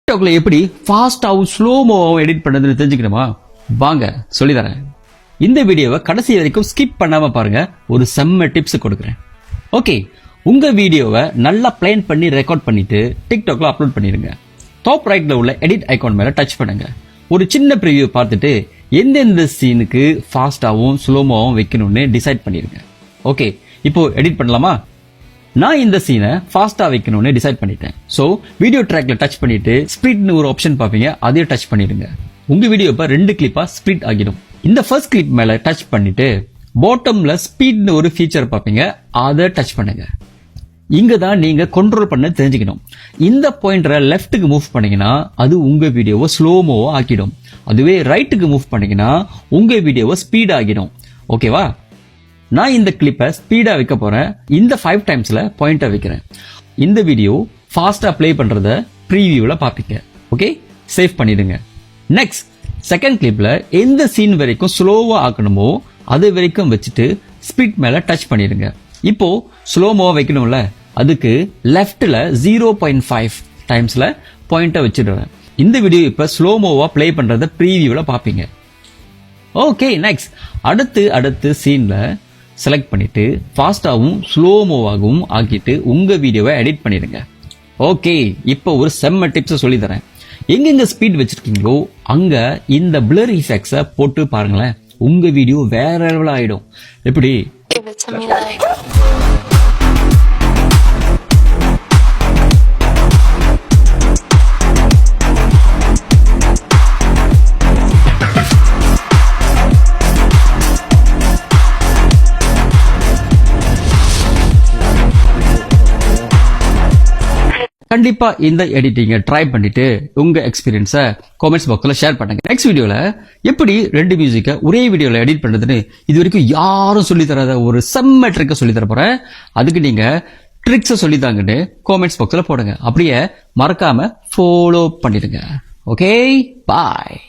டிக்டாக்ல எப்படி ஃபாஸ்டாவும் ஸ்லோமோவாவும் எடிட் பண்றதுன்னு தெரிஞ்சுக்கணுமா? வாங்க சொல்லி தரேன். இந்த வீடியோவை கடைசி வரைக்கும் ஸ்கிப் பண்ணாம பாருங்க. ஒரு செம்ம டிப்ஸ் கொடுக்குறேன். ஓகே, உங்க வீடியோவை நல்லா பிளான் பண்ணி ரெக்கார்ட் பண்ணிட்டு டிக்டாக்ல அப்லோட் பண்ணிருங்க. டாப் ரைட்ல உள்ள எடிட் ஐகான் மேல டச் பண்ணுங்க. ஒரு சின்ன ப்ரிவியூ பார்த்துட்டு எந்தெந்த சீனுக்கு ஃபாஸ்டாவும் ஸ்லோமோவாவும் வைக்கணும்னு டிசைட் பண்ணிருங்க. ஓகே, இப்போ எடிட் பண்ணலாமா? நான் இந்த சீனை ஃபாஸ்டா வைக்கணும்னு டிசைட் பண்ணிட்டேன். சோ வீடியோ ட்ராக்ல டச் பண்ணிட்டு ஸ்பிளிட்னு ஒரு ஆப்ஷன் பாப்பீங்க, அதையும் டச் பண்ணிடுங்க. உங்க வீடியோ இப்ப 2 கிளிப்பா ஸ்பிளிட் ஆகிடும். இந்த ஃபர்ஸ்ட் கிளிப் மேல டச் பண்ணிட்டு பாட்டம்ல ஸ்பீட்னு ஒரு ஃபீச்சர் பாப்பீங்க, அதை டச் பண்ணுங்க. இங்க தான் நீங்க கண்ட்ரோல் பண்ண தெரிஞ்சுக்கணும். இந்த பாயிண்டரை லெஃப்ட்டுக்கு மூவ் பண்ணீங்கன்னா அது உங்க வீடியோவை ஸ்லோமோவா ஆக்கிடும். அதுவே ரைட்டுக்கு மூவ் பண்ணீங்கன்னா உங்க வீடியோவை ஸ்பீட் ஆகிடும். ஓகேவா? நான் இந்த கிளிப்பை ஸ்பீடா வைக்க போறேன். இந்த 5 டைம்ஸ்ல பாயிண்டர் வைக்கிறேன். இந்த வீடியோ ஃபாஸ்டா ப்ளே பண்றத ப்ரீவியூல பாப்பீங்க. ஓகே, சேவ் பண்ணிடுங்க. நெக்ஸ்ட் செகண்ட் கிளிப்ல எந்த சீன் வரைக்கும் ஸ்லோவா ஆக்கணுமோ அது வரைக்கும் வச்சுட்டு ஸ்பீட் மேல டச் பண்ணிடுங்க. இப்போ ஸ்லோமோவா வைக்கணும்ல, அதுக்கு லெஃப்ட்ல 0.5 டைம்ஸ்ல பாயிண்டர் வச்சிடுறேன். இந்த வீடியோ இப்ப ஸ்லோமோவா ப்ளே பண்றத ப்ரீவியூல பாப்பீங்க. ஓகே, நெக்ஸ்ட் அடுத்து சீன்ல செலக்ட் பண்ணிட்டு ஃபாஸ்டாவும் ஸ்லோமோவாகவும் ஆக்கிட்டு உங்க வீடியோவை எடிட் பண்ணிடுங்க. ஓகே, இப்போ ஒரு செம்ம டிப்ஸ் சொல்லி தரேன். எங்கெங்க ஸ்பீட் வச்சிருக்கீங்களோ அங்க இந்த பிளர் எஃபெக்ட்ஸ போட்டு பாருங்களேன். உங்க வீடியோ வேற லெவல் ஆயிடும். எப்படி? கண்டிப்பா இந்த எடிட்டிங்க ட்ரை பண்ணிட்டு உங்க எக்ஸ்பீரியன்ஸ காமெண்ட்ஸ் பாக்ஸ்ல ஷேர் பண்ணுங்க. நெக்ஸ்ட் வீடியோல எப்படி 2 மியூசிக்க ஒரே வீடியோல எடிட் பண்றதுன்னு இது வரைக்கும் யாரும் சொல்லி தராத ஒரு செம்ம ட்ரிக்க சொல்லி தர போறேன். அதுக்கு நீங்க ட்ரிக்ஸ சொல்லித்தாங்கன்னு காமெண்ட்ஸ் பாக்ஸ்ல போடுங்க. அப்படியே மறக்காம ஃபாலோ பண்ணிடுங்க. ஓகே, பாய்.